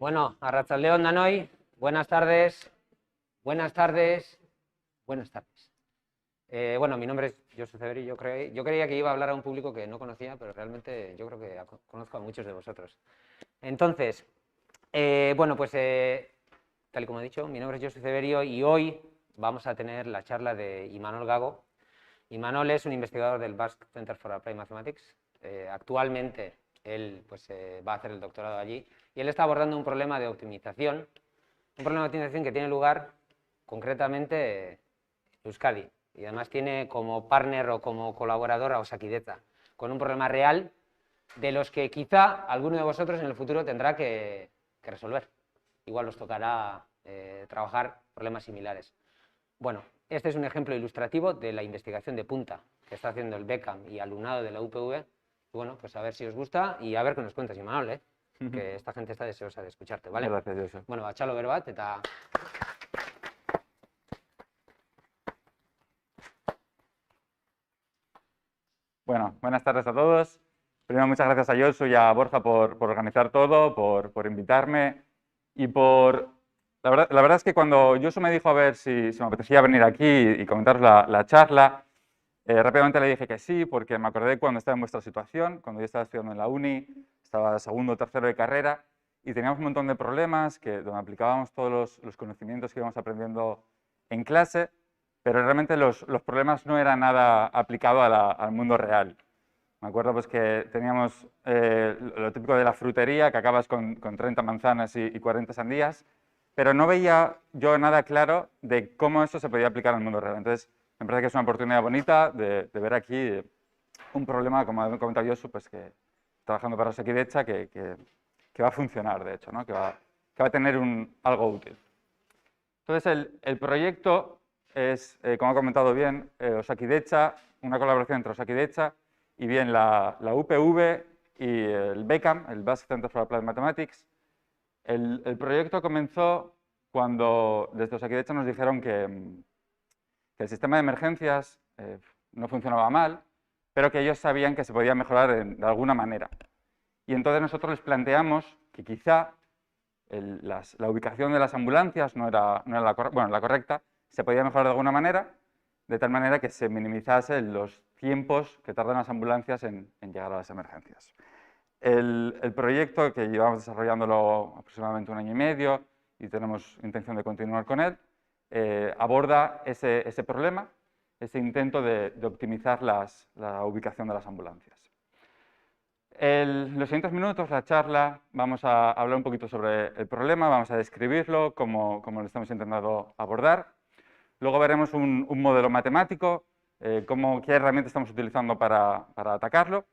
Bueno, Arratsaldeon Danoi, buenas tardes, buenas tardes, buenas tardes. Bueno, mi nombre es Josu Ceberi. Yo creía que iba a hablar a un público que no conocía, pero realmente yo creo que conozco a muchos de vosotros. Entonces, bueno, pues tal y como he dicho, mi nombre es Josu Ceberio y hoy vamos a tener la charla de Imanol Gago. Imanol es un investigador del Basque Center for Applied Mathematics. Actualmente él pues, va a hacer el doctorado allí y él está abordando un problema de optimización, que tiene lugar concretamente en Euskadi, y además tiene como partner o como colaborador a Osakidetza, con un problema real de los que quizá alguno de vosotros en el futuro tendrá que resolver. Igual os tocará trabajar problemas similares. Bueno, este es un ejemplo ilustrativo de la investigación de punta que está haciendo el Beckham y alumnado de la UPV. Y bueno, pues a ver si os gusta y a ver qué nos cuentas, Imanol, que esta gente está deseosa de escucharte, ¿vale? Gracias, Josu. Bueno, atxalo berbat eta... Bueno, buenas tardes a todos. Primero, muchas gracias a Josu y a Borja por organizar todo, por invitarme y por... La verdad es que cuando Josu me dijo a ver si me apetecía venir aquí y comentaros la charla, rápidamente le dije que sí, porque me acordé cuando estaba en vuestra situación, cuando yo estaba estudiando en la uni, estaba segundo o tercero de carrera y teníamos un montón de problemas donde aplicábamos todos los conocimientos que íbamos aprendiendo en clase, pero realmente los problemas no eran nada aplicado al mundo real. Me acuerdo pues, que teníamos lo típico de la frutería, que acabas con 30 manzanas y 40 sandías, pero no veía yo nada claro de cómo eso se podía aplicar al mundo real. Entonces, me parece que es una oportunidad bonita de ver aquí un problema, como ha comentado Josu, pues que trabajando para Osakidetza, que va a funcionar, de hecho, ¿no? que va a tener algo útil. Entonces, el proyecto es, como ha comentado bien, Osakidetza, una colaboración entre Osakidetza y bien la UPV y el Beckham, el Basque Center for Applied Mathematics. El proyecto comenzó cuando desde Osakidetza nos dijeron que el sistema de emergencias no funcionaba mal, pero que ellos sabían que se podía mejorar de alguna manera. Y entonces nosotros les planteamos que quizá la ubicación de las ambulancias no era la correcta, se podía mejorar de alguna manera, de tal manera que se minimizase los tiempos que tardan las ambulancias en llegar a las emergencias. El proyecto, que llevamos desarrollándolo aproximadamente 1 año y medio y tenemos intención de continuar con él, aborda ese problema, ese intento de optimizar la ubicación de las ambulancias. En los siguientes minutos, la charla, vamos a hablar un poquito sobre el problema, vamos a describirlo, como lo estamos intentando abordar. Luego veremos un modelo matemático, qué herramientas estamos utilizando para atacarlo.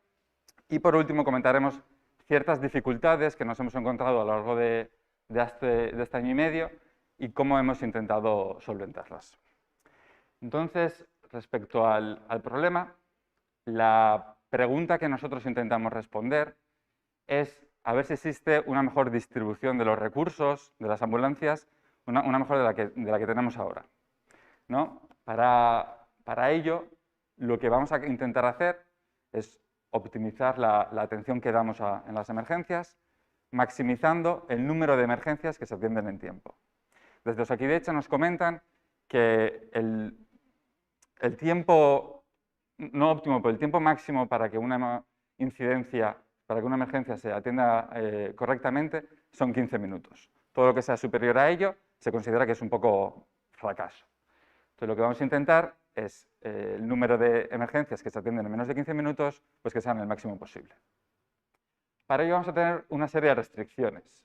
Y por último, comentaremos ciertas dificultades que nos hemos encontrado a lo largo de este año y medio y cómo hemos intentado solventarlas. Entonces, respecto al problema, la pregunta que nosotros intentamos responder es a ver si existe una mejor distribución de los recursos de las ambulancias, una mejor de la que tenemos ahora, ¿no? Para ello, lo que vamos a intentar hacer es optimizar la atención que damos en las emergencias, maximizando el número de emergencias que se atienden en tiempo. Desde Osakidetza nos comentan que el tiempo no óptimo, pero el tiempo máximo para que una emergencia se atienda correctamente son 15 minutos. Todo lo que sea superior a ello se considera que es un poco fracaso. Entonces, lo que vamos a intentar es el número de emergencias que se atienden en menos de 15 minutos, pues que sean el máximo posible. Para ello vamos a tener una serie de restricciones.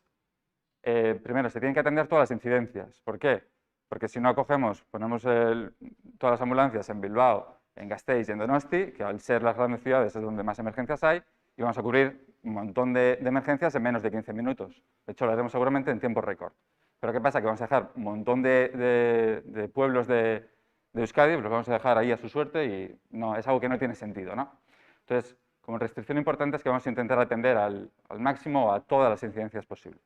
Primero, se tienen que atender todas las incidencias. ¿Por qué? Porque si no ponemos todas las ambulancias en Bilbao, en Gasteiz y en Donosti, que al ser las grandes ciudades es donde más emergencias hay, y vamos a cubrir un montón de emergencias en menos de 15 minutos. De hecho, lo haremos seguramente en tiempo récord. Pero ¿qué pasa? Que vamos a dejar un montón de pueblos de Euskadi, los vamos a dejar ahí a su suerte y no, es algo que no tiene sentido, ¿no? Entonces, como restricción importante es que vamos a intentar atender al máximo a todas las incidencias posibles.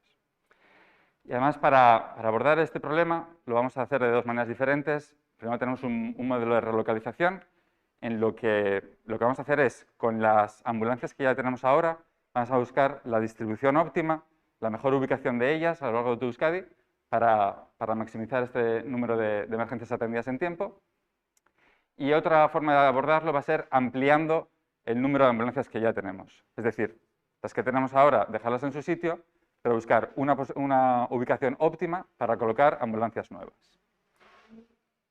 Y además, para abordar este problema, lo vamos a hacer de dos maneras diferentes. Primero tenemos un modelo de relocalización, en lo que vamos a hacer es, con las ambulancias que ya tenemos ahora, vamos a buscar la distribución óptima la mejor ubicación de ellas a lo largo de todo Euskadi para maximizar este número de emergencias atendidas en tiempo. Y otra forma de abordarlo va a ser ampliando el número de ambulancias que ya tenemos. Es decir, las que tenemos ahora, dejarlas en su sitio, pero buscar una ubicación óptima para colocar ambulancias nuevas.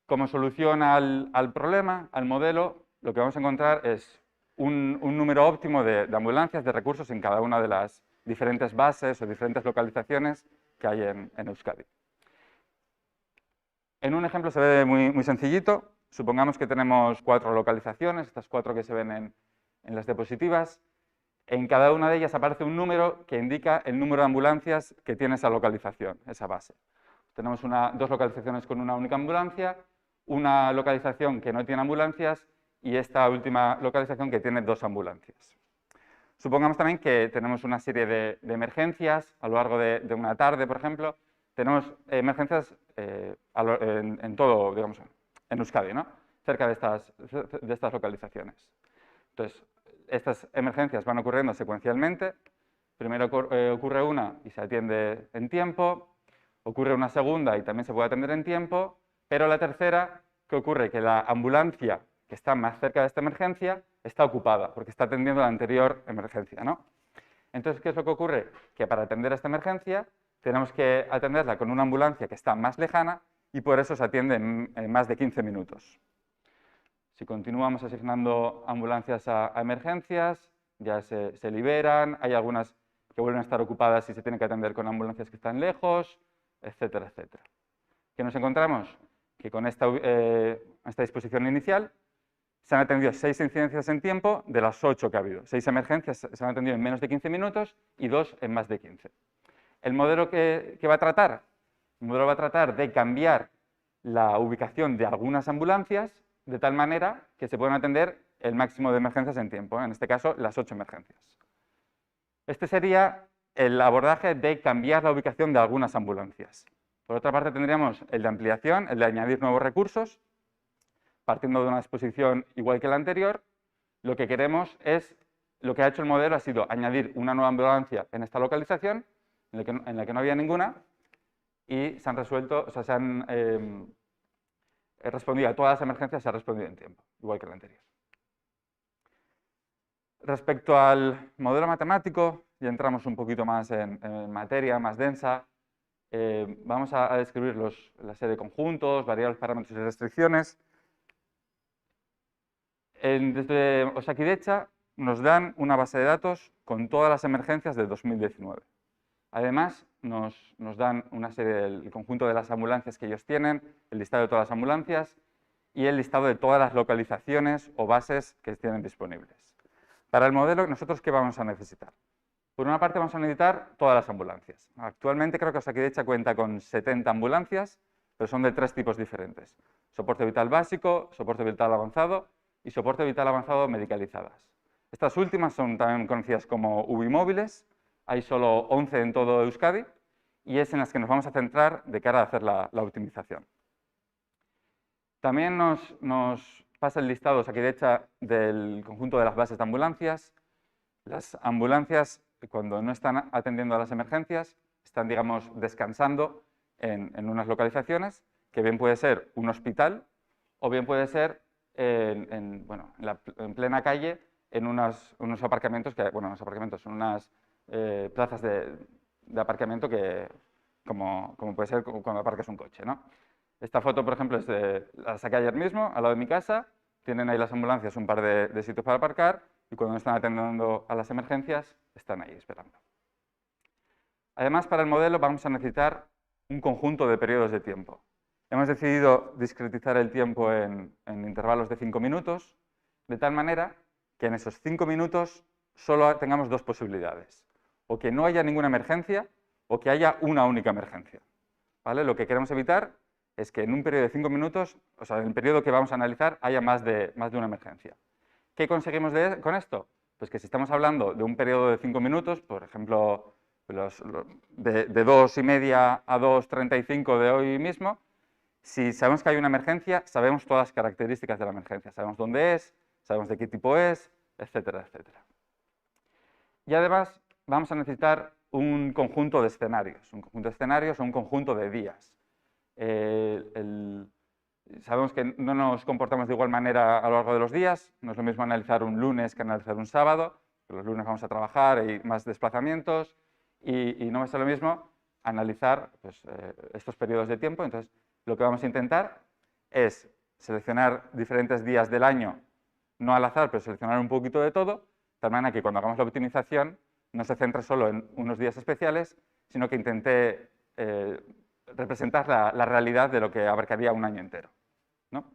Como solución al problema, al modelo, lo que vamos a encontrar es un número óptimo de ambulancias, de recursos en cada una de las diferentes bases o diferentes localizaciones que hay en Euskadi. En un ejemplo se ve muy sencillito. Supongamos que tenemos 4 localizaciones, estas 4 que se ven en las diapositivas. En cada una de ellas aparece un número que indica el número de ambulancias que tiene esa localización, esa base. Tenemos 2 localizaciones con una única ambulancia, una localización que no tiene ambulancias y esta última localización que tiene 2 ambulancias. Supongamos también que tenemos una serie de emergencias a lo largo de una tarde, por ejemplo. Tenemos emergencias en todo, digamos, en Euskadi, ¿no? Cerca de estas localizaciones. Entonces, estas emergencias van ocurriendo secuencialmente. Primero ocurre una y se atiende en tiempo, ocurre una segunda y también se puede atender en tiempo, pero la tercera, ¿qué ocurre? Que la ambulancia que está más cerca de esta emergencia está ocupada, porque está atendiendo la anterior emergencia, ¿no? Entonces, ¿qué es lo que ocurre? Que para atender esta emergencia tenemos que atenderla con una ambulancia que está más lejana y por eso se atiende en más de 15 minutos. Si continuamos asignando ambulancias a emergencias, ya se liberan, hay algunas que vuelven a estar ocupadas y se tienen que atender con ambulancias que están lejos, etcétera, etcétera. ¿Qué nos encontramos? Que con esta disposición inicial se han atendido 6 incidencias en tiempo de las 8 que ha habido. 6 emergencias se han atendido en menos de 15 minutos y 2 en más de 15. ¿El modelo que va a tratar? El modelo va a tratar de cambiar la ubicación de algunas ambulancias de tal manera que se puedan atender el máximo de emergencias en tiempo, en este caso las 8 emergencias. Este sería el abordaje de cambiar la ubicación de algunas ambulancias. Por otra parte tendríamos el de ampliación, el de añadir nuevos recursos, partiendo de una disposición igual que la anterior. Lo que queremos es, lo que ha hecho el modelo ha sido añadir una nueva ambulancia en esta localización, en la que no había ninguna, y se han resuelto, o sea, se han respondido a todas las emergencias, se ha respondido en tiempo, igual que la anterior. Respecto al modelo matemático, ya entramos un poquito más en materia más densa. Vamos a describir la serie de conjuntos, variables, parámetros y restricciones. Desde Osakidetza nos dan una base de datos con todas las emergencias de 2019. Además, nos dan una serie del conjunto de las ambulancias que ellos tienen, el listado de todas las ambulancias y el listado de todas las localizaciones o bases que tienen disponibles. Para el modelo, ¿nosotros qué vamos a necesitar? Por una parte, vamos a necesitar todas las ambulancias. Actualmente creo que Osakidetza cuenta con 70 ambulancias, pero son de 3 tipos diferentes. Soporte vital básico, soporte vital avanzado y soporte vital avanzado medicalizadas. Estas últimas son también conocidas como UBI móviles. Hay solo 11 en todo Euskadi y es en las que nos vamos a centrar de cara a hacer la optimización. También nos pasa el listado Osakidetza del conjunto de las bases de ambulancias. Las ambulancias, cuando no están atendiendo a las emergencias, están, digamos, descansando en unas localizaciones, que bien puede ser un hospital o bien puede ser en plena calle, en unos aparcamientos, son unas plazas de aparcamiento que, como puede ser cuando aparcas un coche, ¿no? Esta foto, por ejemplo, la saqué ayer mismo, al lado de mi casa. Tienen ahí las ambulancias un par de sitios para aparcar y cuando están atendiendo a las emergencias, están ahí esperando. Además, para el modelo vamos a necesitar un conjunto de periodos de tiempo. Hemos decidido discretizar el tiempo en intervalos de 5 minutos, de tal manera que en esos 5 minutos solo tengamos 2 posibilidades. O que no haya ninguna emergencia o que haya una única emergencia. ¿Vale? Lo que queremos evitar es que en un periodo de 5 minutos, o sea, en el periodo que vamos a analizar, haya más de una emergencia. ¿Qué conseguimos con esto? Pues que si estamos hablando de un periodo de 5 minutos, por ejemplo, de 2:30 a 2:35 de hoy mismo, si sabemos que hay una emergencia, sabemos todas las características de la emergencia. Sabemos dónde es, sabemos de qué tipo es, etcétera, etcétera. Y además vamos a necesitar un conjunto de escenarios. Un conjunto de escenarios o un conjunto de días. Sabemos que no nos comportamos de igual manera a lo largo de los días. No es lo mismo analizar un lunes que analizar un sábado. Los lunes vamos a trabajar, hay más desplazamientos. Y no va a ser lo mismo analizar pues, estos periodos de tiempo. Entonces, lo que vamos a intentar es seleccionar diferentes días del año, no al azar, pero seleccionar un poquito de todo, de tal manera que cuando hagamos la optimización no se centre solo en unos días especiales, sino que intente representar la realidad de lo que abarcaría un año entero, ¿no?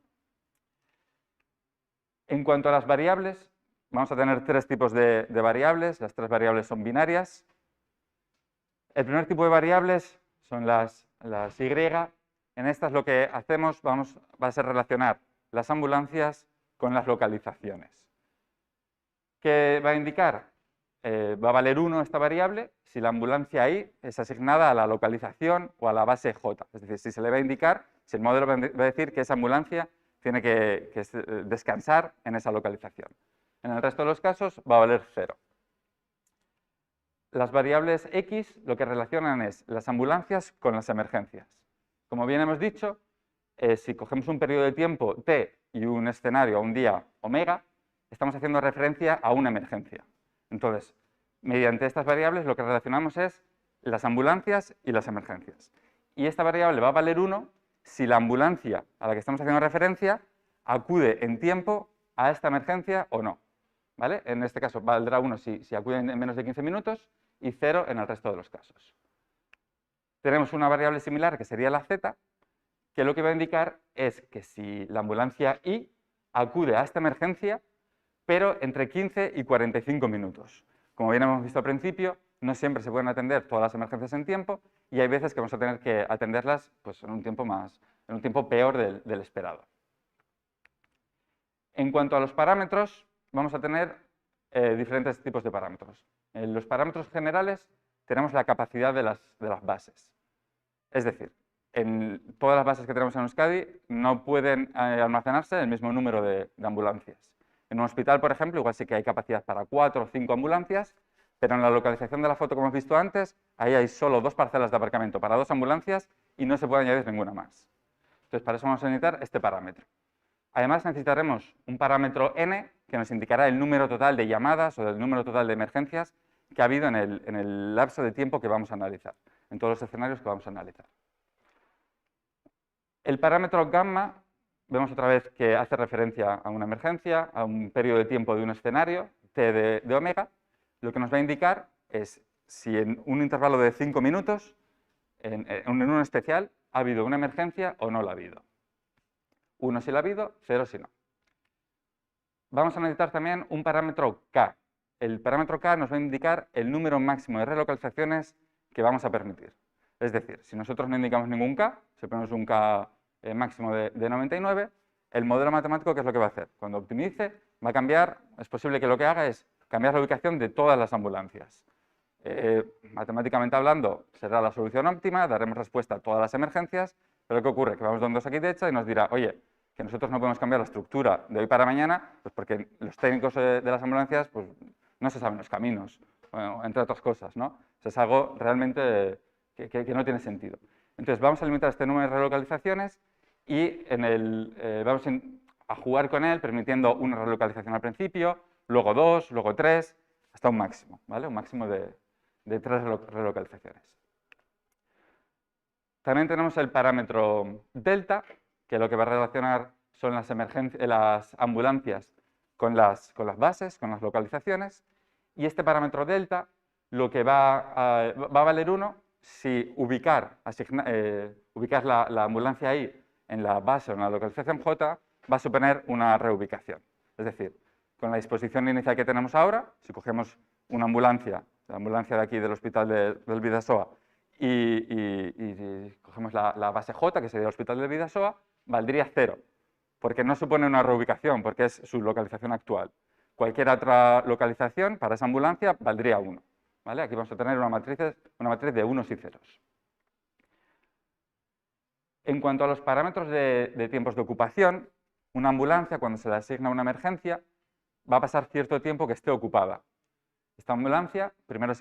En cuanto a las variables, vamos a tener tres tipos de variables. Las tres variables son binarias. El primer tipo de variables son las Y. En estas lo que hacemos va a ser relacionar las ambulancias con las localizaciones. ¿Qué va a indicar? Va a valer 1 esta variable si la ambulancia I es asignada a la localización o a la base J. Es decir, si se le va a indicar, si el modelo va a decir que esa ambulancia tiene que descansar en esa localización. En el resto de los casos va a valer 0. Las variables X lo que relacionan es las ambulancias con las emergencias. Como bien hemos dicho, si cogemos un periodo de tiempo t y un escenario a un día omega, estamos haciendo referencia a una emergencia. Entonces, mediante estas variables lo que relacionamos es las ambulancias y las emergencias. Y esta variable va a valer 1 si la ambulancia a la que estamos haciendo referencia acude en tiempo a esta emergencia o no. ¿Vale? En este caso valdrá 1 si acude en menos de 15 minutos y 0 en el resto de los casos. Tenemos una variable similar que sería la z, que lo que va a indicar es que si la ambulancia I acude a esta emergencia, pero entre 15 y 45 minutos. Como bien hemos visto al principio, no siempre se pueden atender todas las emergencias en tiempo y hay veces que vamos a tener que atenderlas pues, en un tiempo peor del esperado. En cuanto a los parámetros, vamos a tener diferentes tipos de parámetros. En los parámetros generales tenemos la capacidad de las bases. Es decir, en todas las bases que tenemos en Euskadi no pueden almacenarse el mismo número de ambulancias. En un hospital, por ejemplo, igual sí que hay capacidad para 4 o 5 ambulancias, pero en la localización de la foto, como hemos visto antes, ahí hay solo 2 parcelas de aparcamiento para 2 ambulancias y no se puede añadir ninguna más. Entonces, para eso vamos a necesitar este parámetro. Además, necesitaremos un parámetro n que nos indicará el número total de llamadas o el número total de emergencias que ha habido en el lapso de tiempo que vamos a analizar, en todos los escenarios que vamos a analizar. El parámetro gamma, vemos otra vez que hace referencia a una emergencia, a un periodo de tiempo de un escenario, t de omega. Lo que nos va a indicar es si en un intervalo de 5 minutos, en un especial, ha habido una emergencia o no la ha habido. 1 si la ha habido, 0 si no. Vamos a necesitar también un parámetro k. El parámetro k nos va a indicar el número máximo de relocalizaciones que vamos a permitir. Es decir, si nosotros no indicamos ningún k, si ponemos un k máximo de 99, el modelo matemático, ¿qué es lo que va a hacer? Cuando optimice, va a cambiar, es posible que lo que haga es cambiar la ubicación de todas las ambulancias. Matemáticamente hablando, será la solución óptima, daremos respuesta a todas las emergencias, pero ¿qué ocurre? Que vamos donde aquí de hecha y nos dirá, oye, que nosotros no podemos cambiar la estructura de hoy para mañana, pues porque los técnicos de las ambulancias pues, no se saben los caminos, bueno, entre otras cosas, ¿no? Es algo realmente que no tiene sentido. Entonces vamos a limitar este número de relocalizaciones y vamos a jugar con él permitiendo una relocalización al principio, luego 2, luego 3, hasta un máximo, ¿vale? Un máximo de 3 relocalizaciones. También tenemos el parámetro delta, que lo que va a relacionar son las ambulancias con las bases, con las localizaciones, y este parámetro delta lo que va a valer 1 si ubicar la ambulancia I en la base o en la localización J va a suponer una reubicación. Es decir, con la disposición inicial que tenemos ahora, si cogemos una ambulancia, la ambulancia de aquí del hospital del Bidasoa, y cogemos la base J, que sería el hospital del Bidasoa, valdría 0, porque no supone una reubicación, porque es su localización actual. Cualquier otra localización para esa ambulancia valdría 1. ¿Vale? Aquí vamos a tener una matriz de unos y ceros. En cuanto a los parámetros de tiempos de ocupación, una ambulancia, cuando se le asigna una emergencia, va a pasar cierto tiempo que esté ocupada. Esta ambulancia, primero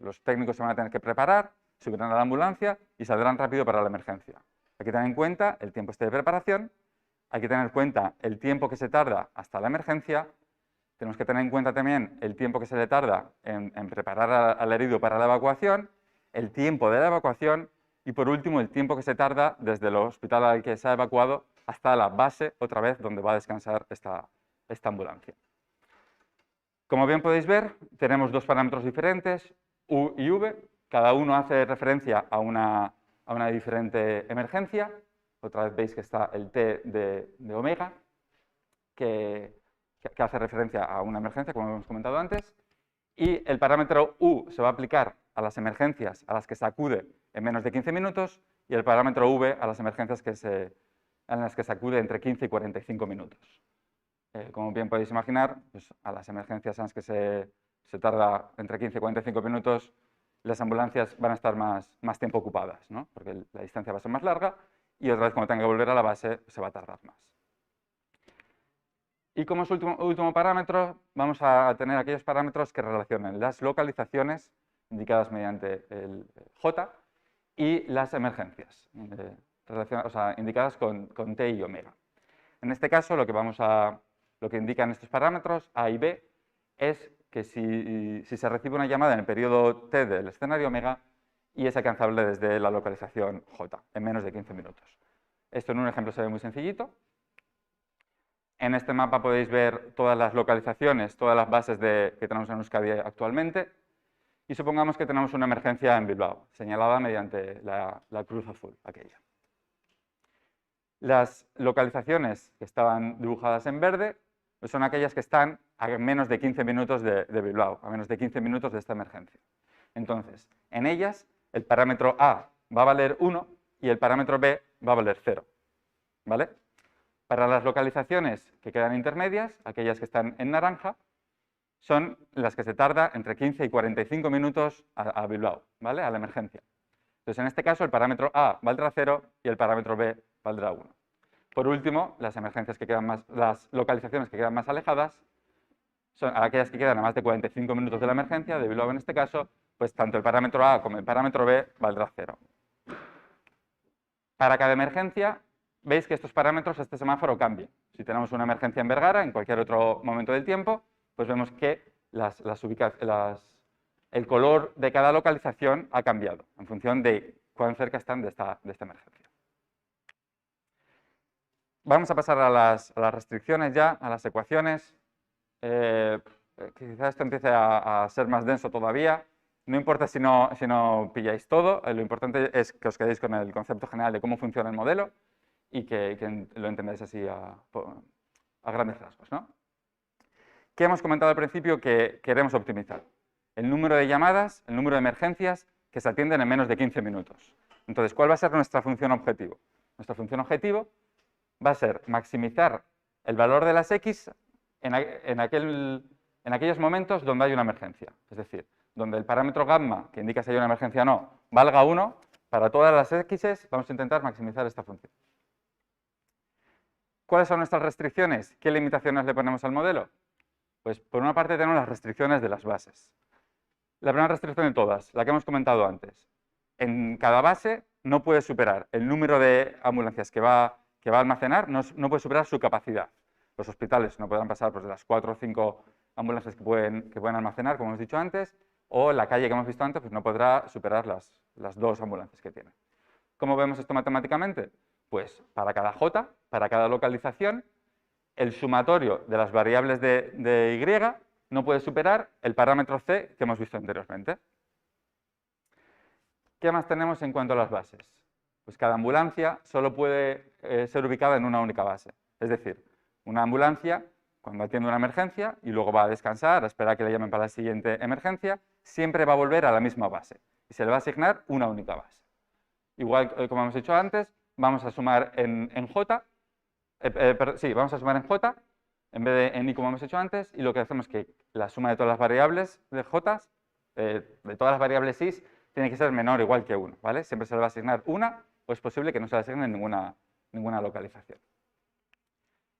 los técnicos se van a tener que preparar, subirán a la ambulancia y saldrán rápido para la emergencia. Hay que tener en cuenta el tiempo de preparación, hay que tener en cuenta el tiempo que se tarda hasta la emergencia, tenemos que tener en cuenta también el tiempo que se le tarda en preparar al herido para la evacuación, el tiempo de la evacuación y, por último, el tiempo que se tarda desde el hospital al que se ha evacuado hasta la base, otra vez, donde va a descansar esta ambulancia. Como bien podéis ver, tenemos dos parámetros diferentes, U y V. Cada uno hace referencia a una diferente emergencia. Otra vez veis que está el T de omega, que hace referencia a una emergencia, como hemos comentado antes. Y el parámetro U se va a aplicar a las emergencias a las que se acude en menos de 15 minutos y el parámetro V a las emergencias en las que se acude entre 15 y 45 minutos. Como bien podéis imaginar, pues a las emergencias en las que se tarda entre 15 y 45 minutos, las ambulancias van a estar más tiempo ocupadas, ¿no? Porque la distancia va a ser más larga y otra vez cuando tenga que volver a la base se va a tardar más. Y como último parámetro, vamos a tener aquellos parámetros que relacionen las localizaciones indicadas mediante el J y las emergencias, indicadas con T y omega. En este caso, lo que indican estos parámetros, A y B, es que si se recibe una llamada en el periodo T del escenario omega y es alcanzable desde la localización J, en menos de 15 minutos. Esto en un ejemplo se ve muy sencillito. En este mapa podéis ver todas las localizaciones, todas las bases que tenemos en Euskadi actualmente. Y supongamos que tenemos una emergencia en Bilbao, señalada mediante la cruz azul, aquella. Las localizaciones que estaban dibujadas en verde pues son aquellas que están a menos de 15 minutos de Bilbao, a menos de 15 minutos de esta emergencia. Entonces, en ellas, el parámetro A va a valer 1 y el parámetro B va a valer 0. ¿Vale? Para las localizaciones que quedan intermedias, aquellas que están en naranja, son las que se tarda entre 15 y 45 minutos a Bilbao, ¿vale? A la emergencia. Entonces, en este caso, el parámetro A valdrá 0 y el parámetro B valdrá 1. Por último, las localizaciones que quedan más alejadas son aquellas que quedan a más de 45 minutos de la emergencia, de Bilbao en este caso, pues tanto el parámetro A como el parámetro B valdrá 0. Para cada emergencia, veis que estos parámetros, este semáforo cambia. Si tenemos una emergencia en Vergara, en cualquier otro momento del tiempo, pues vemos que el color de cada localización ha cambiado en función de cuán cerca están de esta emergencia. Vamos a pasar a las restricciones ya, a las ecuaciones. Quizás esto empiece a ser más denso todavía. No importa si no pilláis todo, lo importante es que os quedéis con el concepto general de cómo funciona el modelo y que lo entendáis así a grandes rasgos, ¿no? ¿Qué hemos comentado al principio que queremos optimizar? El número de llamadas, el número de emergencias que se atienden en menos de 15 minutos. Entonces, ¿cuál va a ser nuestra función objetivo? Nuestra función objetivo va a ser maximizar el valor de las X en aquellos momentos donde hay una emergencia. Es decir, donde el parámetro gamma, que indica si hay una emergencia o no, valga 1, para todas las X vamos a intentar maximizar esta función. ¿Cuáles son nuestras restricciones? ¿Qué limitaciones le ponemos al modelo? Pues por una parte tenemos las restricciones de las bases. La primera restricción de todas, la que hemos comentado antes. En cada base no puede superar el número de ambulancias que va a almacenar, no puede superar su capacidad. Los hospitales no podrán pasar pues, de las 4 o 5 ambulancias que pueden almacenar, como hemos dicho antes, o la calle que hemos visto antes pues, no podrá superar las 2 ambulancias que tiene. ¿Cómo vemos esto matemáticamente? Pues para cada J, para cada localización, el sumatorio de las variables de Y no puede superar el parámetro C que hemos visto anteriormente. ¿Qué más tenemos en cuanto a las bases? Pues cada ambulancia solo puede ser ubicada en una única base. Es decir, una ambulancia, cuando atiende una emergencia y luego va a descansar, a esperar a que le llamen para la siguiente emergencia, siempre va a volver a la misma base y se le va a asignar una única base. Igual como hemos dicho antes, vamos a sumar en J, vamos a sumar en J en vez de en I como hemos hecho antes, y lo que hacemos es que la suma de todas las variables de J, de todas las variables I, tiene que ser menor o igual que 1, ¿vale? Siempre se le va a asignar una, o es posible que no se le asigne ninguna localización.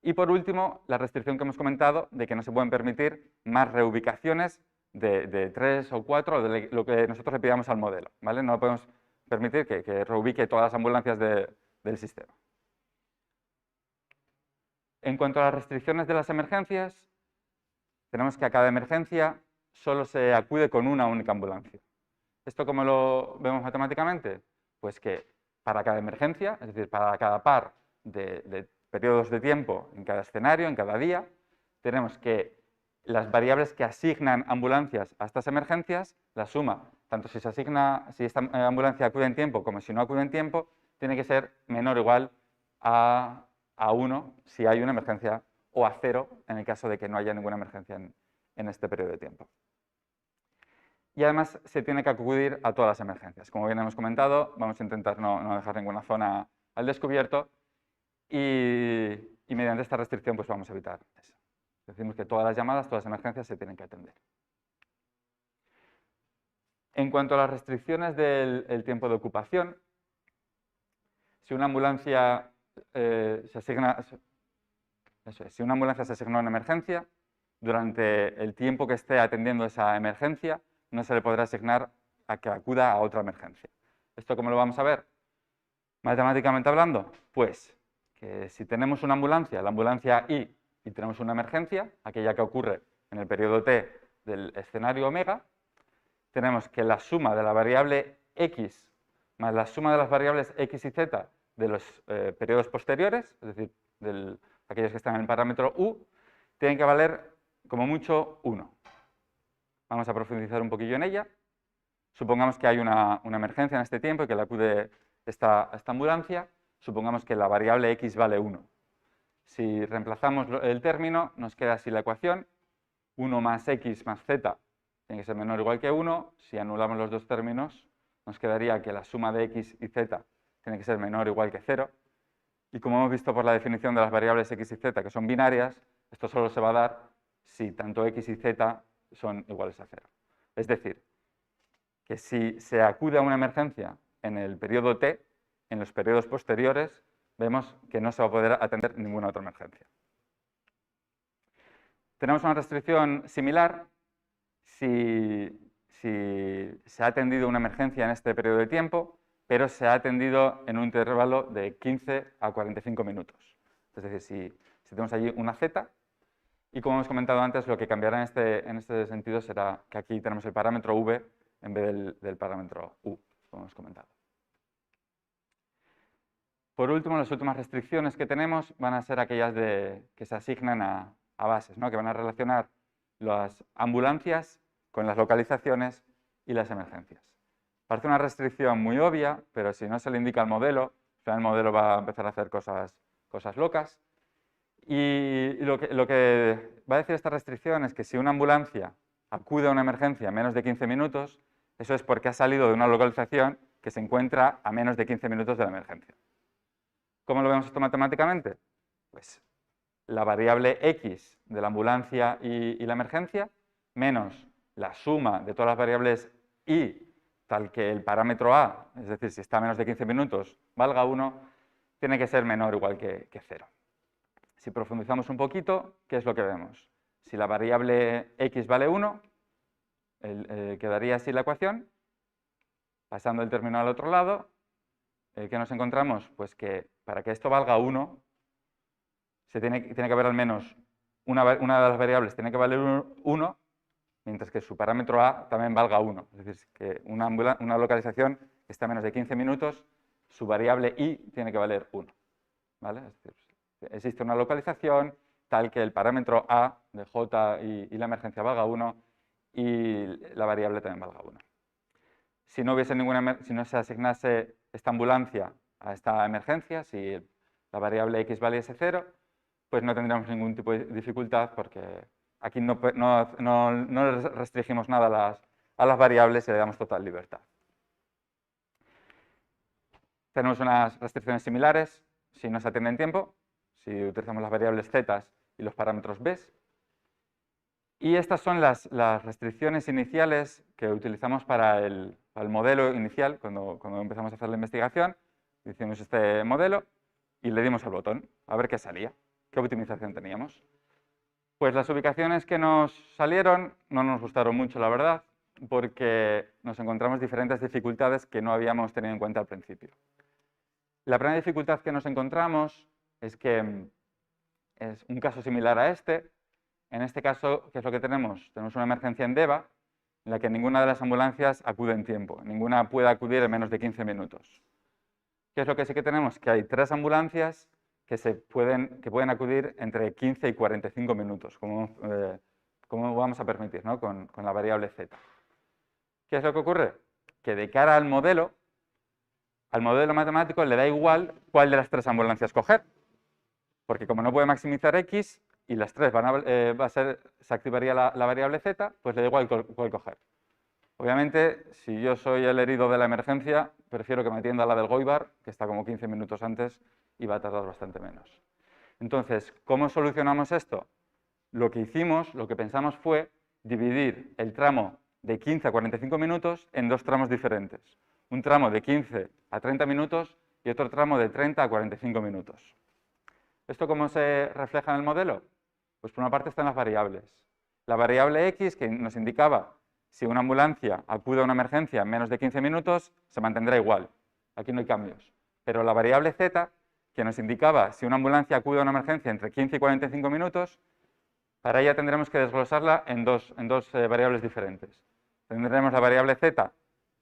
Y por último, la restricción que hemos comentado de que no se pueden permitir más reubicaciones de 3 o 4, de lo que nosotros le pidamos al modelo, ¿vale? No podemos permitir que reubique todas las ambulancias del sistema. En cuanto a las restricciones de las emergencias, tenemos que a cada emergencia solo se acude con una única ambulancia. ¿Esto cómo lo vemos matemáticamente? Pues que para cada emergencia, es decir, para cada par de periodos de tiempo en cada escenario, en cada día, tenemos que las variables que asignan ambulancias a estas emergencias, la suma, tanto si esta ambulancia acude en tiempo como si no acude en tiempo, tiene que ser menor o igual a 1 si hay una emergencia o a 0 en el caso de que no haya ninguna emergencia en este periodo de tiempo. Y además se tiene que acudir a todas las emergencias. Como bien hemos comentado, vamos a intentar no dejar ninguna zona al descubierto y mediante esta restricción pues vamos a evitar eso. Decimos que todas las llamadas, todas las emergencias se tienen que atender. En cuanto a las restricciones del tiempo de ocupación, si una ambulancia se asigna a una emergencia, durante el tiempo que esté atendiendo esa emergencia, no se le podrá asignar a que acuda a otra emergencia. ¿Esto cómo lo vamos a ver? Matemáticamente hablando, pues que si tenemos una ambulancia, la ambulancia I, y tenemos una emergencia, aquella que ocurre en el periodo T del escenario omega, tenemos que la suma de la variable X más la suma de las variables X y Z de los periodos posteriores, es decir, aquellos que están en el parámetro U, tienen que valer como mucho 1. Vamos a profundizar un poquillo en ella. Supongamos que hay una emergencia en este tiempo y que le acude esta ambulancia. Supongamos que la variable X vale 1. Si reemplazamos el término, nos queda así la ecuación. 1 más X más Z tiene que ser menor o igual que 1. Si anulamos los dos términos, nos quedaría que la suma de X y Z tiene que ser menor o igual que 0. Y como hemos visto por la definición de las variables X y Z, que son binarias, esto solo se va a dar si tanto X y Z son iguales a 0. Es decir, que si se acude a una emergencia en el periodo T, en los periodos posteriores, vemos que no se va a poder atender ninguna otra emergencia. Tenemos una restricción similar si se ha atendido una emergencia en este periodo de tiempo, pero se ha atendido en un intervalo de 15 a 45 minutos. Es decir, si tenemos allí una Z, y como hemos comentado antes, lo que cambiará en este sentido será que aquí tenemos el parámetro V en vez del parámetro U, como hemos comentado. Por último, las últimas restricciones que tenemos van a ser aquellas que se asignan a bases, ¿no? Que van a relacionar las ambulancias con las localizaciones y las emergencias. Parece una restricción muy obvia, pero si no se le indica al modelo, el modelo va a empezar a hacer cosas locas. Y lo que va a decir esta restricción es que si una ambulancia acude a una emergencia en menos de 15 minutos, eso es porque ha salido de una localización que se encuentra a menos de 15 minutos de la emergencia. ¿Cómo lo vemos esto matemáticamente? Pues la variable X de la ambulancia y la emergencia menos la suma de todas las variables Y tal que el parámetro A, es decir, si está a menos de 15 minutos, valga 1, tiene que ser menor o igual que 0. Si profundizamos un poquito, ¿qué es lo que vemos? Si la variable X vale 1, quedaría así la ecuación. Pasando el término al otro lado, ¿qué nos encontramos? Pues que para que esto valga 1, tiene que haber al menos una de las variables tiene que valer 1, mientras que su parámetro A también valga 1. Es decir, que una localización que está a menos de 15 minutos, su variable Y tiene que valer 1. ¿Vale? Es decir, existe una localización tal que el parámetro A de J y la emergencia valga 1 y la variable también valga 1. Si no se asignase esta ambulancia a esta emergencia, si la variable X valiese 0, pues no tendríamos ningún tipo de dificultad porque aquí no restringimos nada a las variables y le damos total libertad. Tenemos unas restricciones similares si no se atiende en tiempo, si utilizamos las variables z y los parámetros b. Y estas son las restricciones iniciales que utilizamos para el modelo inicial, cuando empezamos a hacer la investigación. Hicimos este modelo y le dimos al botón a ver qué salía, qué optimización teníamos. Pues las ubicaciones que nos salieron no nos gustaron mucho, la verdad, porque nos encontramos diferentes dificultades que no habíamos tenido en cuenta al principio. La primera dificultad que nos encontramos es que es un caso similar a este. En este caso, ¿qué es lo que tenemos? Tenemos una emergencia en Deva, en la que ninguna de las ambulancias acude en tiempo, ninguna puede acudir en menos de 15 minutos. ¿Qué es lo que sí que tenemos? Que hay 3 ambulancias que pueden acudir entre 15 y 45 minutos, como vamos a permitir, ¿no? con la variable z. ¿Qué es lo que ocurre? Que de cara al modelo matemático le da igual cuál de las 3 ambulancias coger, porque como no puede maximizar x y las 3 se activaría la variable z, pues le da igual cuál coger. Obviamente, si yo soy el herido de la emergencia, prefiero que me atienda la del Goibar, que está como 15 minutos antes y va a tardar bastante menos. Entonces, ¿cómo solucionamos esto? Lo que hicimos, lo que pensamos fue dividir el tramo de 15 a 45 minutos en 2 tramos diferentes. Un tramo de 15 a 30 minutos y otro tramo de 30 a 45 minutos. ¿Esto cómo se refleja en el modelo? Pues por una parte están las variables. La variable x, que nos indicaba si una ambulancia acude a una emergencia en menos de 15 minutos, se mantendrá igual. Aquí no hay cambios. Pero la variable z, que nos indicaba si una ambulancia acude a una emergencia entre 15 y 45 minutos, para ella tendremos que desglosarla en dos variables diferentes. Tendremos la variable z,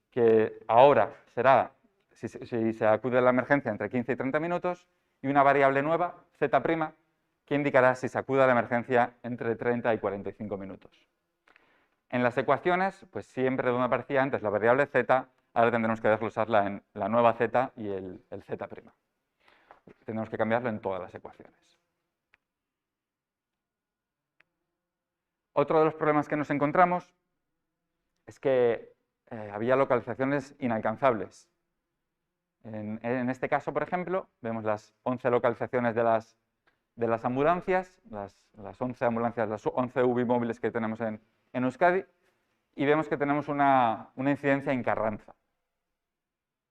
que ahora será si se acude a la emergencia entre 15 y 30 minutos, y una variable nueva, z', que indicará si se acude a la emergencia entre 30 y 45 minutos. En las ecuaciones, pues siempre donde aparecía antes la variable z, ahora tendremos que desglosarla en la nueva z y el z'. Tendremos que cambiarlo en todas las ecuaciones. Otro de los problemas que nos encontramos es que había localizaciones inalcanzables. En este caso, por ejemplo, vemos las 11 localizaciones de las ambulancias, las 11 ambulancias, las 11 UBI móviles que tenemos en Euskadi, y vemos que tenemos una incidencia en Carranza.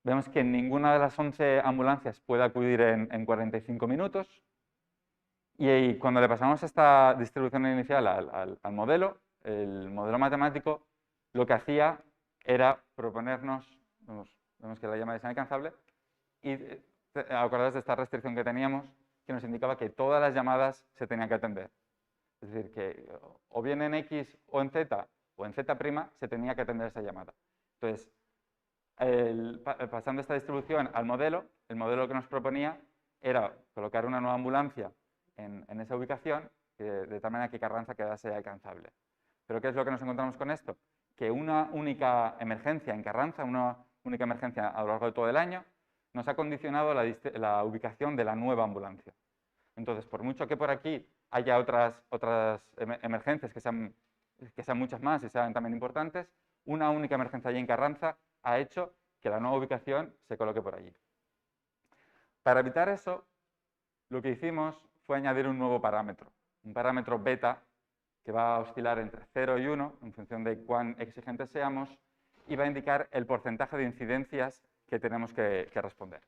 Vemos que ninguna de las 11 ambulancias puede acudir en 45 minutos, y cuando le pasamos esta distribución inicial al modelo, el modelo matemático lo que hacía era proponernos, vemos que la llamada es inalcanzable, y acordaos de esta restricción que teníamos, que nos indicaba que todas las llamadas se tenían que atender. Es decir, que o bien en X o en Z o en Z' se tenía que atender esa llamada. Entonces, pasando esta distribución al modelo, el modelo que nos proponía era colocar una nueva ambulancia en esa ubicación, de tal manera que Carranza quedase alcanzable. ¿Pero qué es lo que nos encontramos con esto? Que una única emergencia en Carranza, una única emergencia a lo largo de todo el año, nos ha condicionado la ubicación de la nueva ambulancia. Entonces, por mucho que por aquí haya otras emergencias que sean muchas más y sean también importantes, una única emergencia allí en Carranza ha hecho que la nueva ubicación se coloque por allí. Para evitar eso, lo que hicimos fue añadir un nuevo parámetro, un parámetro beta, que va a oscilar entre 0 y 1, en función de cuán exigentes seamos, y va a indicar el porcentaje de incidencias que tenemos que responder.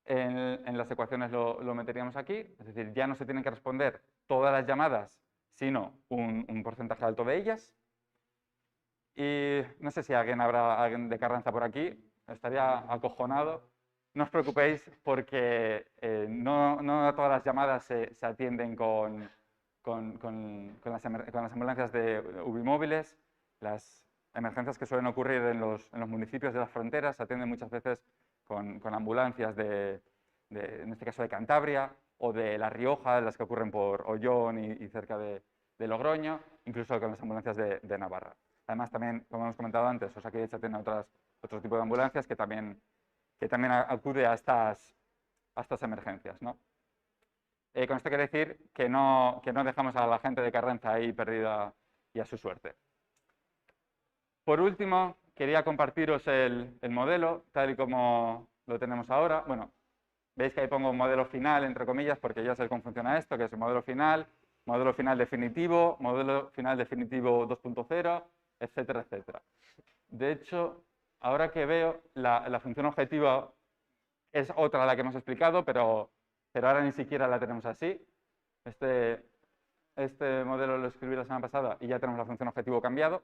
En las ecuaciones lo meteríamos aquí, es decir, ya no se tienen que responder todas las llamadas, sino un porcentaje alto de ellas. Y no sé si habrá alguien de Carranza por aquí, estaría acojonado. No os preocupéis porque no todas las llamadas se atienden con las ambulancias de UBI móviles. Las emergencias que suelen ocurrir en los municipios de las fronteras se atienden muchas veces con ambulancias en este caso de Cantabria o de La Rioja, las que ocurren por Ollón y cerca de Logroño, incluso con las ambulancias de Navarra. Además, también, como hemos comentado antes, Osakidetza tiene otro tipo de ambulancias que también acude a estas emergencias, ¿no? Con esto quiere decir que no dejamos a la gente de Carranza ahí perdida y a su suerte. Por último, quería compartiros el modelo, tal y como lo tenemos ahora. Bueno, veis que ahí pongo un modelo final, entre comillas, porque ya sé cómo funciona esto, que es el modelo final definitivo, modelo final definitivo 2.0, etcétera, etcétera. De hecho, ahora que veo, la función objetiva es otra a la que hemos explicado, pero ahora ni siquiera la tenemos así. Este modelo lo escribí la semana pasada y ya tenemos la función objetivo cambiado.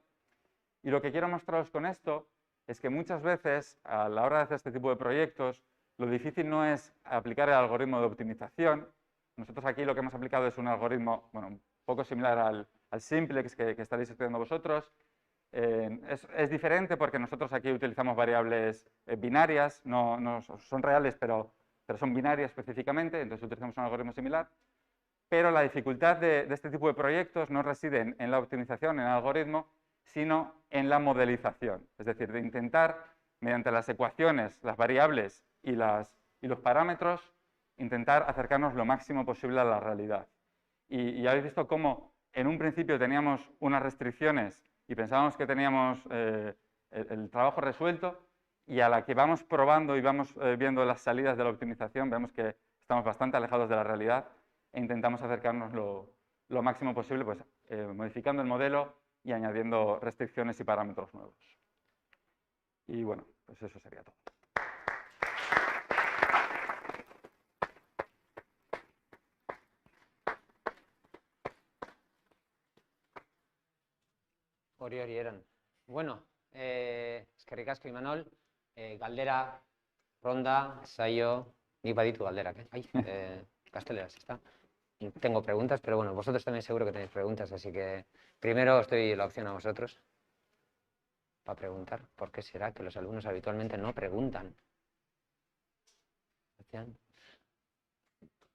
Y lo que quiero mostraros con esto es que muchas veces, a la hora de hacer este tipo de proyectos, lo difícil no es aplicar el algoritmo de optimización. Nosotros aquí lo que hemos aplicado es un algoritmo, bueno, un poco similar al simplex que estaréis estudiando vosotros. Es diferente porque nosotros aquí utilizamos variables binarias, no son reales, pero son binarias específicamente, entonces utilizamos un algoritmo similar. Pero la dificultad de este tipo de proyectos no reside en la optimización, en el algoritmo, sino en la modelización. Es decir, de intentar, mediante las ecuaciones, las variables y los parámetros, intentar acercarnos lo máximo posible a la realidad. Y ya habéis visto cómo en un principio teníamos unas restricciones y pensábamos que teníamos el trabajo resuelto, y a la que vamos probando y vamos viendo las salidas de la optimización, vemos que estamos bastante alejados de la realidad e intentamos acercarnos lo máximo posible, pues, modificando el modelo y añadiendo restricciones y parámetros nuevos. Y bueno, pues eso sería todo. Hori eran. Bueno, eskerrik asko Imanol, galdera, ronda, saio, nik baditu galderak, gazteleraz, está. Tengo preguntas, pero bueno, vosotros también seguro que tenéis preguntas, así que primero os doy la opción a vosotros para preguntar. ¿Por qué será que los alumnos habitualmente no preguntan?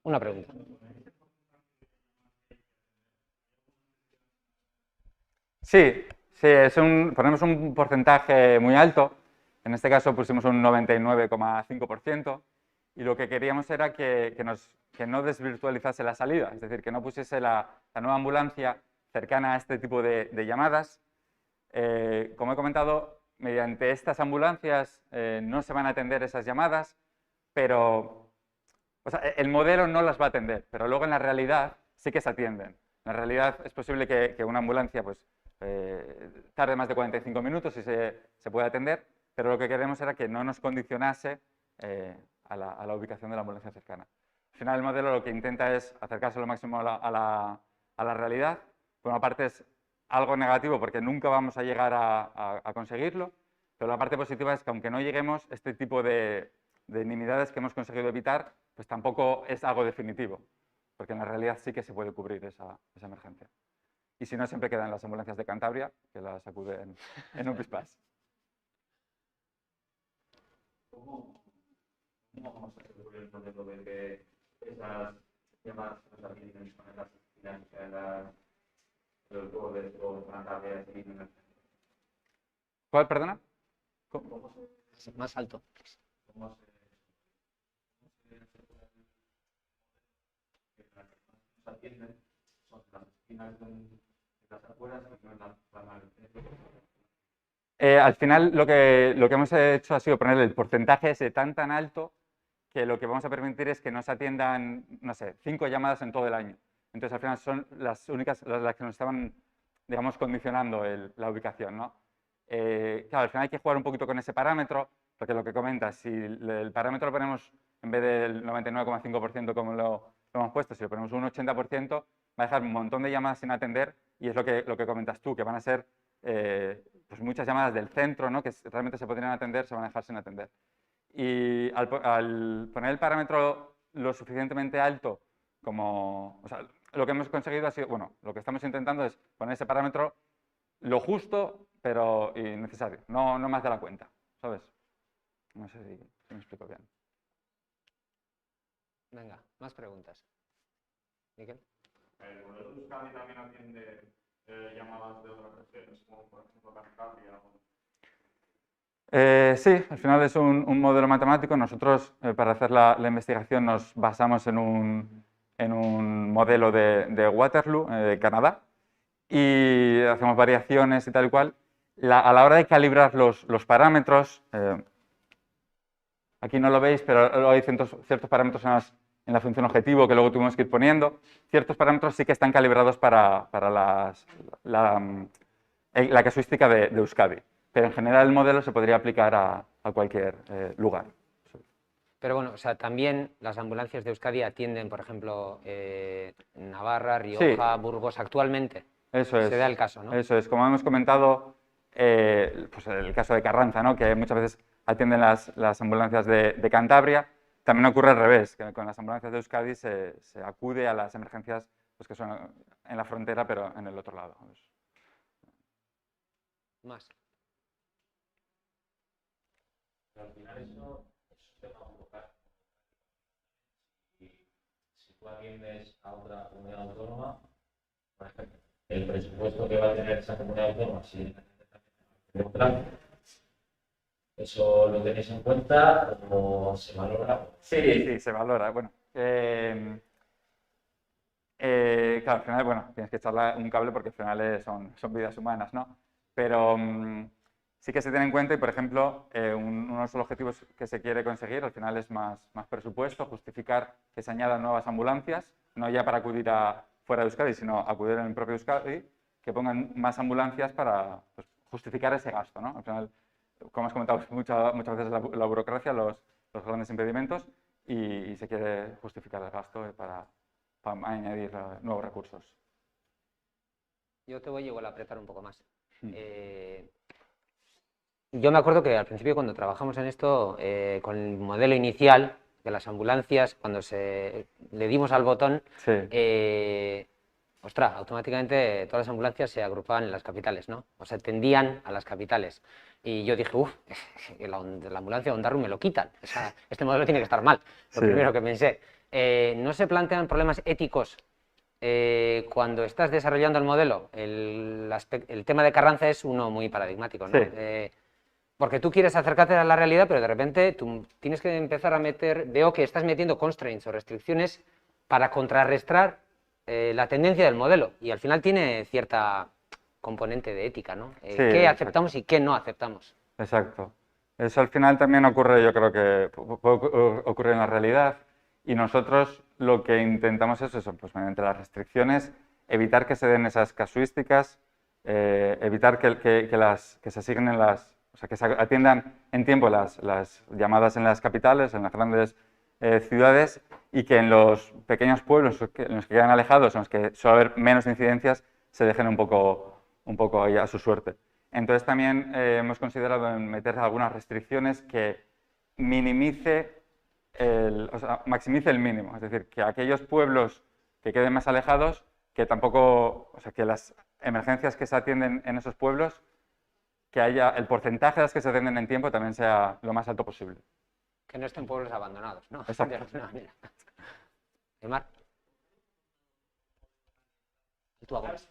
Una pregunta. Sí, ponemos un porcentaje muy alto. En este caso pusimos un 99,5%, y lo que queríamos era que no desvirtualizase la salida, es decir, que no pusiese la nueva ambulancia cercana a este tipo de llamadas. Como he comentado, mediante estas ambulancias no se van a atender esas llamadas, pero o sea, el modelo no las va a atender, pero luego en la realidad sí que se atienden. En la realidad es posible que una ambulancia pues, tarde más de 45 minutos y se puede atender, pero lo que queremos era que no nos condicionase a la ubicación de la ambulancia cercana. Al final el modelo lo que intenta es acercarse lo máximo a la realidad. Por una parte es algo negativo porque nunca vamos a llegar a conseguirlo, pero la parte positiva es que aunque no lleguemos, este tipo de nimiedades que hemos conseguido evitar, pues tampoco es algo definitivo, porque en la realidad sí que se puede cubrir esa emergencia. Y si no, siempre quedan las ambulancias de Cantabria, que las acuden en un pispás. ¿Cómo vamos a descubrir el modelo de que esas llamadas nos atienden con las financieras, los goles o Cantabria y ¿Cuál, perdona? Más alto. ¿Cómo se nos atienden? Son las esquinas de las afueras y no en la rama del centro. Al final lo que hemos hecho ha sido poner el porcentaje ese tan alto que lo que vamos a permitir es que no se atiendan, no sé, 5 llamadas en todo el año. Entonces al final son las únicas las que nos estaban, digamos, condicionando la ubicación, ¿no? Claro, al final hay que jugar un poquito con ese parámetro, porque lo que comentas, si el parámetro lo ponemos en vez del 99,5% como lo hemos puesto, si lo ponemos un 80%, va a dejar un montón de llamadas sin atender, y es lo que comentas tú, que van a ser pues muchas llamadas del centro, ¿no? Que realmente se podrían atender, se van a dejar sin atender. Y al poner el parámetro lo suficientemente alto como... O sea, lo que hemos conseguido ha sido... Bueno, lo que estamos intentando es poner ese parámetro lo justo, pero innecesario. No más de la cuenta, ¿sabes? No sé si me explico bien. Venga, más preguntas. Miquel. El modelo de Euskadi también atiende llamadas de otras regiones, como por ejemplo Cantabria. Sí, al final es un modelo matemático. Nosotros, para hacer la investigación, nos basamos en un modelo de Waterloo, de Canadá, y hacemos variaciones y tal y cual. A la hora de calibrar los parámetros, aquí no lo veis, pero hay ciertos parámetros en la función objetivo que luego tuvimos que ir poniendo. Ciertos parámetros sí que están calibrados para la casuística de Euskadi. Pero en general el modelo se podría aplicar a cualquier lugar. Pero bueno, o sea, también las ambulancias de Euskadi atienden, por ejemplo, Navarra, Rioja, Burgos, actualmente. Eso es. Se da el caso, ¿no? Eso es. Como hemos comentado, pues el caso de Carranza, ¿no? Que muchas veces atienden las ambulancias de Cantabria. También ocurre al revés, que con las ambulancias de Euskadi se acude a las emergencias pues, que son en la frontera, pero en el otro lado. Más. Pero al final eso es un tema burocrático. Si tú atiendes a otra comunidad autónoma, por ejemplo, el presupuesto que va a tener esa comunidad autónoma, si de otra, ¿eso lo tenéis en cuenta o se valora? Sí, se valora. Bueno, claro, al final, bueno, tienes que echarle un cable porque al final son vidas humanas, ¿no? Pero sí que se tiene en cuenta y, por ejemplo, uno de los objetivos que se quiere conseguir al final es más presupuesto, justificar que se añadan nuevas ambulancias, no ya para acudir fuera de Euskadi, sino acudir en el propio Euskadi, que pongan más ambulancias para pues, justificar ese gasto, ¿no? Al final, como has comentado, muchas veces la burocracia, los grandes impedimentos y se quiere justificar el gasto para añadir nuevos recursos. Yo te voy a igual a apretar un poco más. Yo me acuerdo que al principio cuando trabajamos en esto, con el modelo inicial de las ambulancias, cuando le dimos al botón, ostras, automáticamente todas las ambulancias se agrupaban en las capitales, ¿no? O sea, tendían a las capitales. Y yo dije, uff, la ambulancia de Ondarru me lo quitan. O sea, este modelo tiene que estar mal. Lo primero que pensé. ¿No se plantean problemas éticos cuando estás desarrollando el modelo? El tema de Carranza es uno muy paradigmático, ¿no? Porque tú quieres acercarte a la realidad, pero de repente tú tienes que empezar a veo que estás metiendo constraints o restricciones para contrarrestar la tendencia del modelo. Y al final tiene cierta componente de ética, ¿no? ¿Qué aceptamos y qué no aceptamos? Exacto. Eso al final también ocurre, yo creo que puede ocurrir en la realidad. Y nosotros lo que intentamos es eso, pues mediante las restricciones, evitar que se den esas casuísticas, evitar que se asignen o sea, que se atiendan en tiempo las llamadas en las capitales, en las grandes ciudades, y que en los pequeños pueblos en los que quedan alejados, en los que suele haber menos incidencias, se dejen un poco ahí a su suerte. Entonces también hemos considerado en meter algunas restricciones que maximice el mínimo, es decir, que aquellos pueblos que queden más alejados, que tampoco, o sea, que las emergencias que se atienden en esos pueblos, que haya el porcentaje de las que se atienden en tiempo también sea lo más alto posible. Que no estén pueblos abandonados, ¿no? Exacto. De alguna manera. Emar. ¿Y tú, Agustín?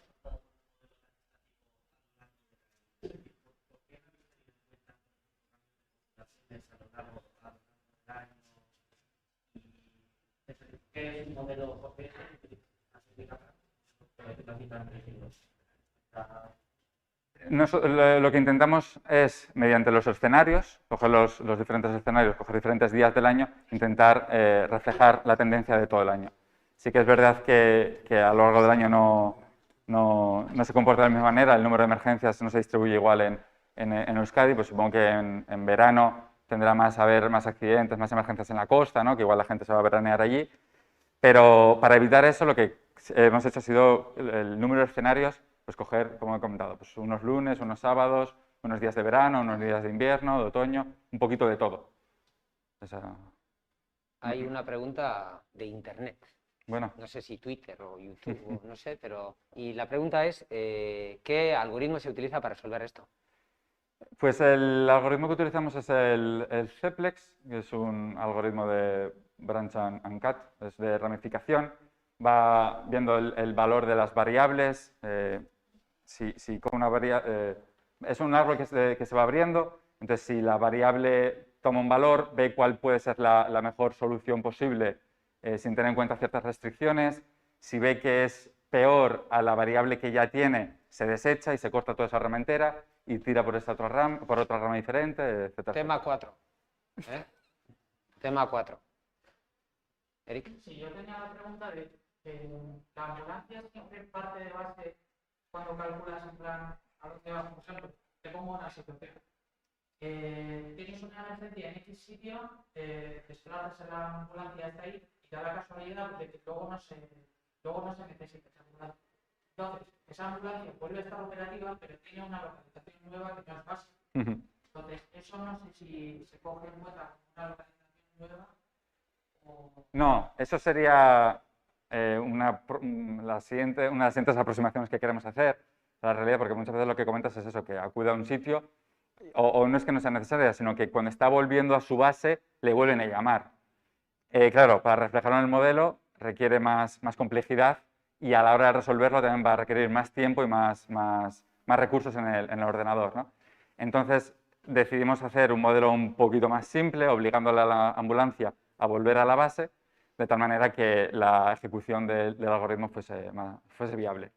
¿Qué es un modelo Jorge? Lo que intentamos es, mediante los escenarios, coger los diferentes escenarios, coger diferentes días del año, intentar reflejar la tendencia de todo el año. Sí que es verdad que a lo largo del año no se comporta de la misma manera, el número de emergencias no se distribuye igual en Euskadi, pues supongo que en verano tendrá a haber más accidentes, más emergencias en la costa, ¿no? Que igual la gente se va a veranear allí. Pero para evitar eso, lo que hemos hecho ha sido el número de escenarios, pues coger, como he comentado, pues unos lunes, unos sábados, unos días de verano, unos días de invierno, de otoño, un poquito de todo. Hay una pregunta de internet. Bueno. No sé si Twitter o YouTube, o no sé, pero... Y la pregunta es, ¿qué algoritmo se utiliza para resolver esto? Pues el algoritmo que utilizamos es el CEPLEX, que es un algoritmo de branch and cut, es de ramificación. Va viendo el valor de las variables. Si con una es un árbol que se va abriendo, entonces si la variable toma un valor, ve cuál puede ser la mejor solución posible sin tener en cuenta ciertas restricciones. Si ve que es peor a la variable que ya tiene, se desecha y se corta toda esa rama entera y tira por otra rama diferente, etc. Tema 4. Tema 4. Eric. Sí, yo tenía la pregunta de la ambulancia siempre parte de base cuando calculas en plan a dónde vas, por ejemplo, te pongo una situación. tienes una emergencia en X sitio, te desplazas en la ambulancia hasta ahí y da la casualidad de que luego no se necesita esa ambulancia. Entonces, esa ambulancia vuelve a estar operativa, pero tiene una localización nueva que no es básica. Ujú. Entonces, eso no sé si se coge en cuenta como una localización nueva o... No, eso sería una de las siguientes aproximaciones que queremos hacer a la realidad, porque muchas veces lo que comentas es eso, que acude a un sitio, o no es que no sea necesaria, sino que cuando está volviendo a su base, le vuelven a llamar. Claro, para reflejarlo en el modelo requiere más complejidad y a la hora de resolverlo también va a requerir más tiempo y más recursos en el ordenador, ¿no? Entonces decidimos hacer un modelo un poquito más simple, obligándole a la ambulancia a volver a la base, de tal manera que la ejecución del algoritmo fuese viable.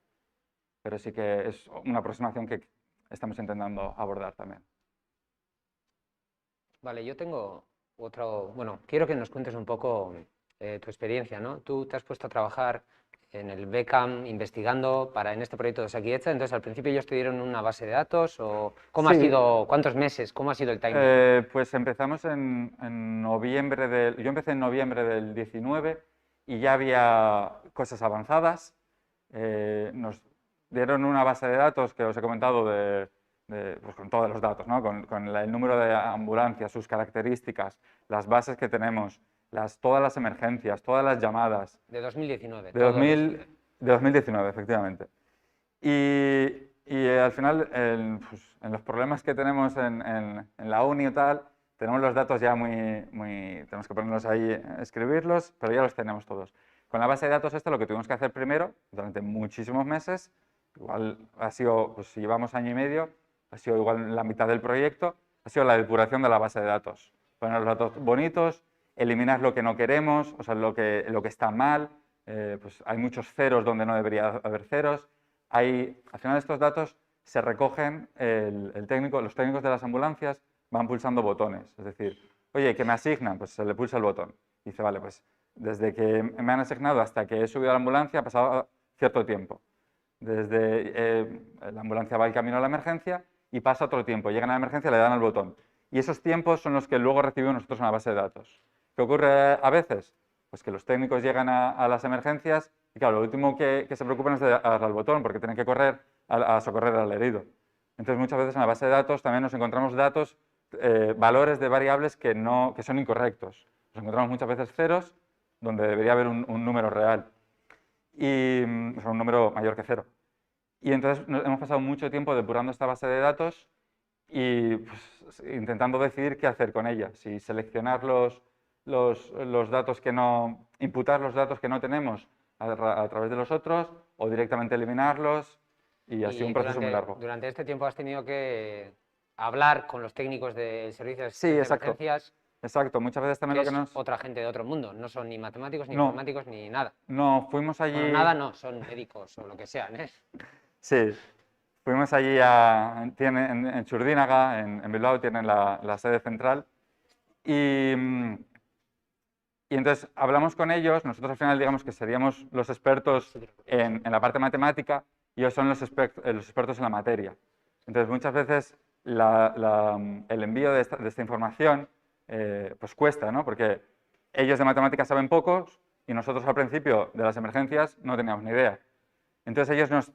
Pero sí que es una aproximación que estamos intentando abordar también. Vale, yo tengo otro... Bueno, quiero que nos cuentes un poco tu experiencia, ¿no? Tú te has puesto a trabajar en el BECAM investigando en este proyecto de Osakidetza, entonces al principio ellos te dieron una base de datos o ¿cómo ha Sí. sido, cuántos meses, cómo ha sido el timing? Pues empezamos en noviembre yo empecé en noviembre del 19 y ya había cosas avanzadas. Nos dieron una base de datos que os he comentado pues con todos los datos, ¿no? Con el número de ambulancias, sus características, las bases que tenemos, todas las emergencias, todas las llamadas. De 2019. De 2019, efectivamente. Y al final, pues, en los problemas que tenemos en la uni y tal, tenemos los datos ya tenemos que ponerlos ahí, escribirlos, pero ya los tenemos todos. Con la base de datos esta lo que tuvimos que hacer primero, durante muchísimos meses, igual ha sido, pues si llevamos año y medio, ha sido igual la mitad del proyecto, ha sido la depuración de la base de datos. Poner los datos bonitos, eliminar lo que no queremos, o sea, lo que está mal, pues hay muchos ceros donde no debería haber ceros. Al final estos datos se recogen, los técnicos de las ambulancias van pulsando botones, es decir, oye, que me asignan, pues se le pulsa el botón. Y dice, vale, pues desde que me han asignado hasta que he subido a la ambulancia ha pasado cierto tiempo. Desde la ambulancia va el camino a la emergencia y pasa otro tiempo. Llegan a la emergencia y le dan al botón. Y esos tiempos son los que luego recibimos nosotros en la base de datos. ¿Qué ocurre a veces? Pues que los técnicos llegan a las emergencias y claro, lo último que se preocupan es de dar al botón porque tienen que correr a socorrer al herido. Entonces muchas veces en la base de datos también nos encontramos datos, valores de variables que son incorrectos. Nos encontramos muchas veces ceros donde debería haber un número real, o sea, un número mayor que 0. Y entonces hemos pasado mucho tiempo depurando esta base de datos y pues, intentando decidir qué hacer con ella, si seleccionar los datos imputar los datos que no tenemos a través de los otros o directamente eliminarlos y ha sido un proceso muy largo. Durante este tiempo has tenido que hablar con los técnicos del servicio de Sí, exacto. emergencias. Exacto, muchas veces también Que lo que es otra gente de otro mundo, no son ni matemáticos, ni No. informáticos, ni nada. No, fuimos allí... Bueno, nada no, son médicos o lo que sean, ¿eh? Sí, fuimos allí en Txurdinaga, en Bilbao, tienen la sede central. Y entonces hablamos con ellos, nosotros al final digamos que seríamos los expertos en la parte matemática y ellos son los expertos en la materia. Entonces muchas veces el envío de esta información pues cuesta, ¿no? Porque ellos de matemáticas saben pocos y nosotros al principio de las emergencias no teníamos ni idea. Entonces ellos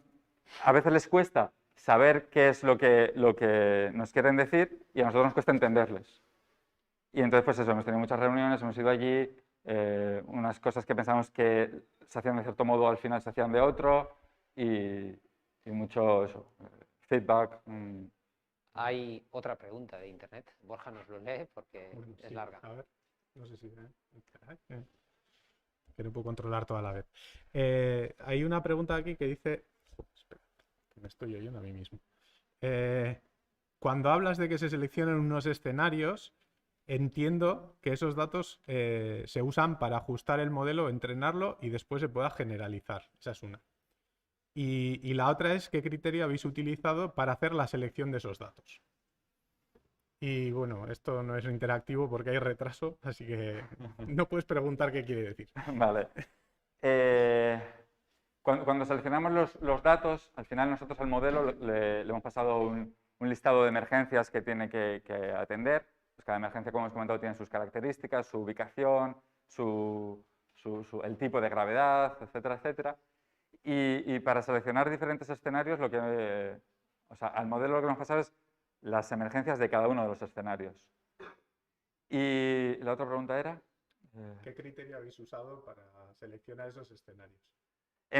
a veces les cuesta saber qué es lo que nos quieren decir y a nosotros nos cuesta entenderles. Y entonces pues eso, hemos tenido muchas reuniones, hemos ido allí, unas cosas que pensamos que se hacían de cierto modo al final se hacían de otro y mucho eso, feedback. Hay otra pregunta de internet. Borja nos lo lee porque Bueno, es sí, larga. A ver, no sé si... que no puedo controlar toda la vez. Hay una pregunta aquí que dice... Espera, que me estoy oyendo a mí mismo. Cuando hablas de que se seleccionan unos escenarios, entiendo que esos datos se usan para ajustar el modelo, entrenarlo y después se pueda generalizar. Esa es una. Y la otra es qué criterio habéis utilizado para hacer la selección de esos datos. Y bueno, esto no es interactivo porque hay retraso, así que no puedes preguntar qué quiere decir. Vale. Cuando seleccionamos los datos, al final nosotros al modelo le hemos pasado un un listado de emergencias que tiene que atender. Pues cada emergencia, como hemos comentado, tiene sus características, su ubicación, el tipo de gravedad, etcétera, etcétera. Y para seleccionar diferentes escenarios, o sea, al modelo lo que nos pasa es las emergencias de cada uno de los escenarios. Y la otra pregunta era... ¿Qué criterio habéis usado para seleccionar esos escenarios?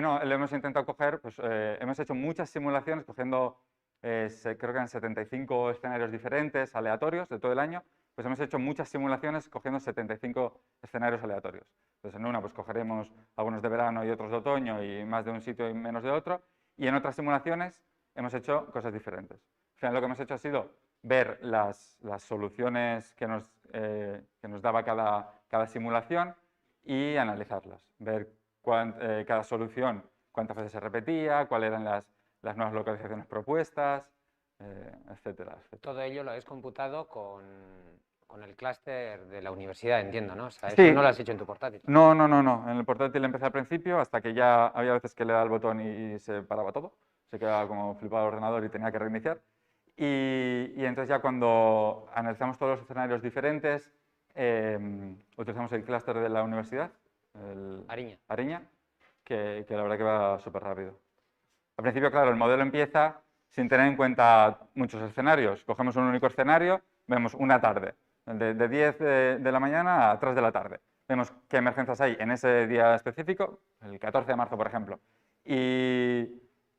No, lo hemos intentado coger, pues hemos hecho muchas simulaciones cogiendo, creo que eran 75 escenarios diferentes, aleatorios, de todo el año. Pues hemos hecho muchas simulaciones cogiendo 75 escenarios aleatorios. Entonces en una pues cogeremos algunos de verano y otros de otoño y más de un sitio y menos de otro. Y en otras simulaciones hemos hecho cosas diferentes. Al final lo que hemos hecho ha sido ver las soluciones que nos daba cada simulación y analizarlas. Ver cada solución, cuántas veces se repetía, cuáles eran las nuevas localizaciones propuestas, etcétera, etcétera. Todo ello lo habéis computado con el clúster de la universidad, entiendo, ¿no? O sea, Sí. eso no lo has hecho en tu portátil. No. En el portátil empecé al principio, hasta que ya había veces que le daba el botón y se paraba todo. Se quedaba como flipado el ordenador y tenía que reiniciar. Y entonces ya cuando analizamos todos los escenarios diferentes, utilizamos el clúster de la universidad, el Ariña, que la verdad que va súper rápido. Al principio, claro, el modelo empieza sin tener en cuenta muchos escenarios. Cogemos un único escenario, vemos una tarde, de 10 de la mañana a 3 de la tarde. Vemos qué emergencias hay en ese día específico, el 14 de marzo, por ejemplo, y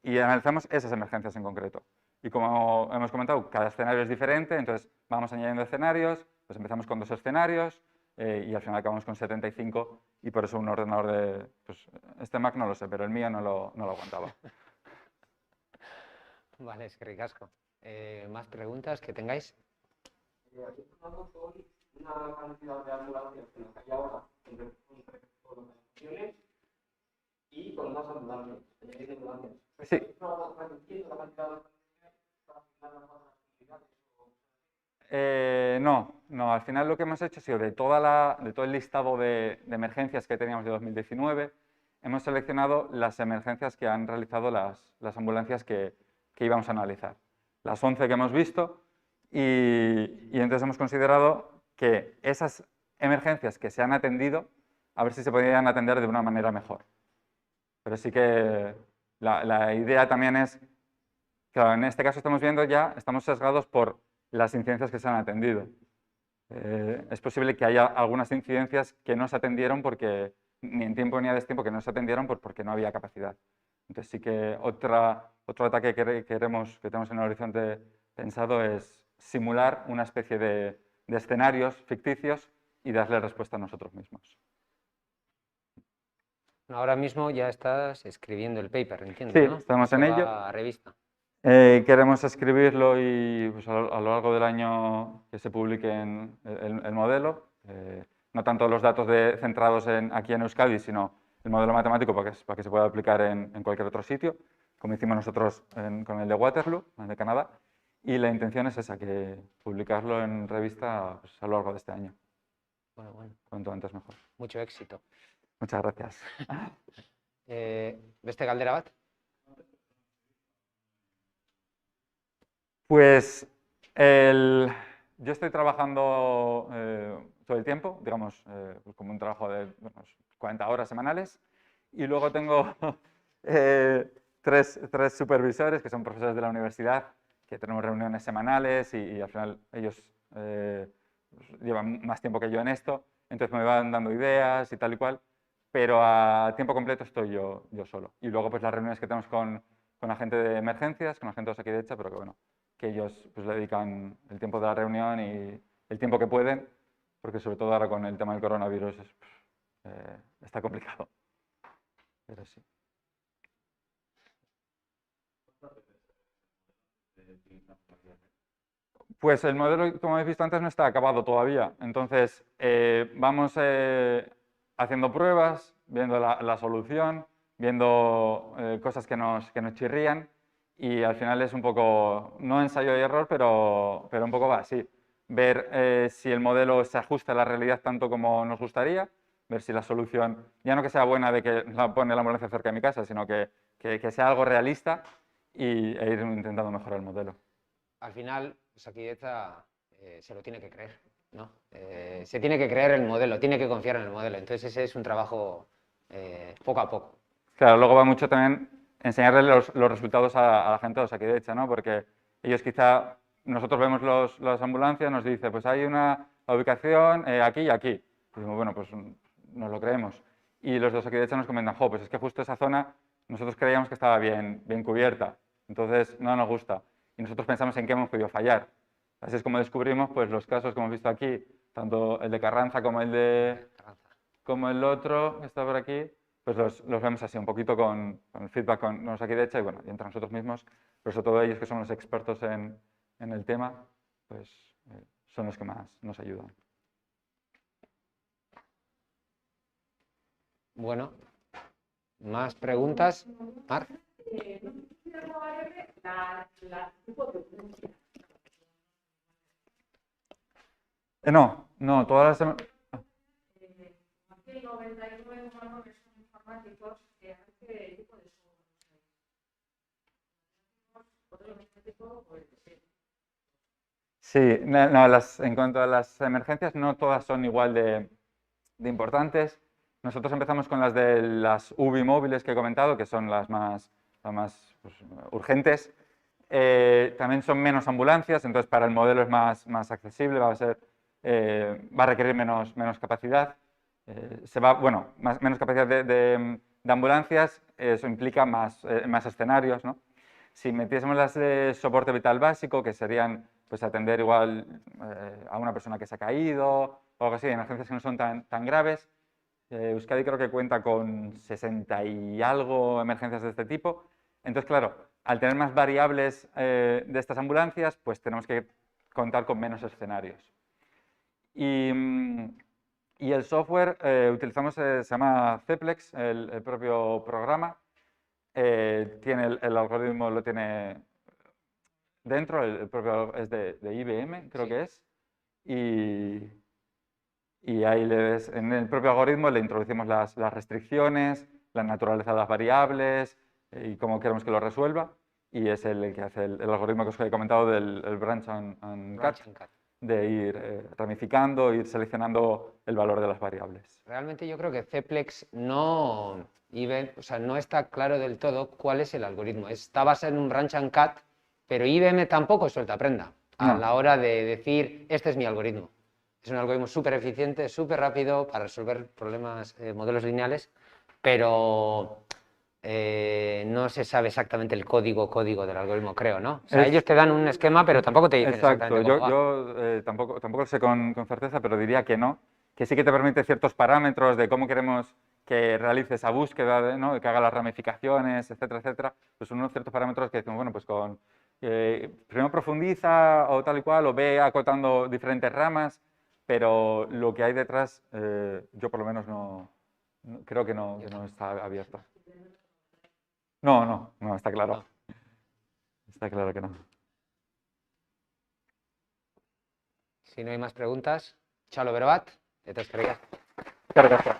analizamos esas emergencias en concreto. Y como hemos comentado, cada escenario es diferente, entonces vamos añadiendo escenarios, pues empezamos con 2 escenarios y al final acabamos con 75 y por eso un ordenador de... Pues este Mac no lo sé, pero el mío no lo aguantaba. Vale, es que ricasco. ¿Más preguntas que tengáis? Aquí estamos hoy una cantidad de ambulancias que nos hay ahora entre opciones y con más ambulancias, añadiendo ambulancias. Sí. ¿Estás reduciendo la cantidad de No, al final lo que hemos hecho ha sido de todo el listado de emergencias que teníamos de 2019, hemos seleccionado las emergencias que han realizado las ambulancias que íbamos a analizar. Las 11 que hemos visto y entonces hemos considerado que esas emergencias que se han atendido, a ver si se podían atender de una manera mejor. Pero sí que la idea también es, claro, en este caso estamos sesgados por las incidencias que se han atendido. Es posible que haya algunas incidencias que no se atendieron porque, ni en tiempo ni a destiempo, que no se atendieron porque no había capacidad. Entonces sí que otro ataque que tenemos en el horizonte pensado es simular una especie de escenarios ficticios y darle respuesta a nosotros mismos. Ahora mismo ya estás escribiendo el paper, entiendo, Sí, ¿no? estamos en ello. A revista. Queremos escribirlo y pues, a lo largo del año que se publique el modelo, no tanto los datos centrados aquí en Euskadi, sino el modelo matemático para que se pueda aplicar en cualquier otro sitio, como hicimos nosotros con el de Waterloo, el de Canadá, y la intención es esa, que publicarlo en revista pues, a lo largo de este año. Bueno. Cuanto antes mejor. Mucho éxito. Muchas gracias. ¿Beste galdera bat? Pues yo estoy trabajando todo el tiempo, digamos, como un trabajo de 40 horas semanales, y luego tengo tres supervisores que son profesores de la universidad, que tenemos reuniones semanales y al final ellos llevan más tiempo que yo en esto, entonces me van dando ideas y tal y cual, pero a tiempo completo estoy yo solo. Y luego pues las reuniones que tenemos con la gente de emergencias, con la gente de Osakidetza, pero que bueno, que ellos pues, le dedican el tiempo de la reunión y el tiempo que pueden, porque sobre todo ahora con el tema del coronavirus está complicado. Pero sí. Pues el modelo, como habéis visto antes, no está acabado todavía. Entonces, vamos haciendo pruebas, viendo la solución, viendo cosas que nos chirrían. Y al final es un poco, no ensayo y error, pero un poco va así. Ver si el modelo se ajusta a la realidad tanto como nos gustaría, ver si la solución, ya no que sea buena de que la pone la ambulancia cerca de mi casa, sino que sea algo realista e ir intentando mejorar el modelo. al final Osakidetza se lo tiene que creer, ¿no? Se tiene que creer el modelo, tiene que confiar en el modelo. Entonces ese es un trabajo poco a poco. Claro, luego va mucho también enseñarle los resultados a la gente de Osakidetza, ¿no? Porque ellos quizá, nosotros vemos las ambulancias, nos dice, pues hay una ubicación aquí y aquí. Y decimos, bueno, pues nos lo creemos. Y los de Osakidetza nos comentan, jo, pues es que justo esa zona nosotros creíamos que estaba bien cubierta, entonces no nos gusta. Y nosotros pensamos en qué hemos podido fallar. Así es como descubrimos pues, los casos que hemos visto aquí, tanto el de Carranza como el otro que está por aquí, pues los vemos así, un poquito con el feedback con Osakidetza y bueno, y entre nosotros mismos, pero sobre todo ellos que son los expertos en el tema, pues son los que más nos ayudan. Bueno, ¿más preguntas? Mar. No, todas las... Aquí el 99,9 son informáticos, ¿qué tipo de software hay? Sí, en cuanto a las emergencias, no todas son igual de importantes. Nosotros empezamos con las de las UBI móviles que he comentado, que son las más pues, urgentes. También son menos ambulancias, entonces para el modelo es más accesible, va a requerir menos capacidad. Menos capacidad de ambulancias, eso implica más escenarios, ¿no? Si metiésemos las de soporte vital básico, que serían pues, atender igual a una persona que se ha caído o algo así, emergencias que no son tan graves, Euskadi creo que cuenta con 60 y algo emergencias de este tipo. Entonces, claro, al tener más variables de estas ambulancias, pues tenemos que contar con menos escenarios. Y el software utilizamos, se llama Ceplex, el propio programa. El algoritmo lo tiene dentro, el propio es de IBM, creo que es. Y ahí en el propio algoritmo le introducimos las restricciones, la naturaleza de las variables y cómo queremos que lo resuelva. Y es el que hace el algoritmo que os he comentado del branch and cut, de ir ramificando, ir seleccionando el valor de las variables. Realmente yo creo que Ceplex no está claro del todo cuál es el algoritmo. Está basado en un branch and cut, pero IBM tampoco suelta prenda a la hora de decir, este es mi algoritmo. Es un algoritmo súper eficiente, súper rápido para resolver problemas, modelos lineales, pero no se sabe exactamente el código del algoritmo, creo, ¿no? O sea, ellos te dan un esquema, pero tampoco te dicen exactamente cómo va. Yo tampoco lo sé con certeza, pero diría que no, que sí que te permite ciertos parámetros de cómo queremos que realice esa búsqueda, ¿no? Que haga las ramificaciones, etcétera, etcétera. Pues unos ciertos parámetros que decimos, bueno, pues primero profundiza o tal y cual, o ve acotando diferentes ramas, pero lo que hay detrás, yo por lo menos creo que no está abierto. No, está claro. Está claro que no. Si no hay más preguntas, Chalo Verbat, de Tosquería. Gracias.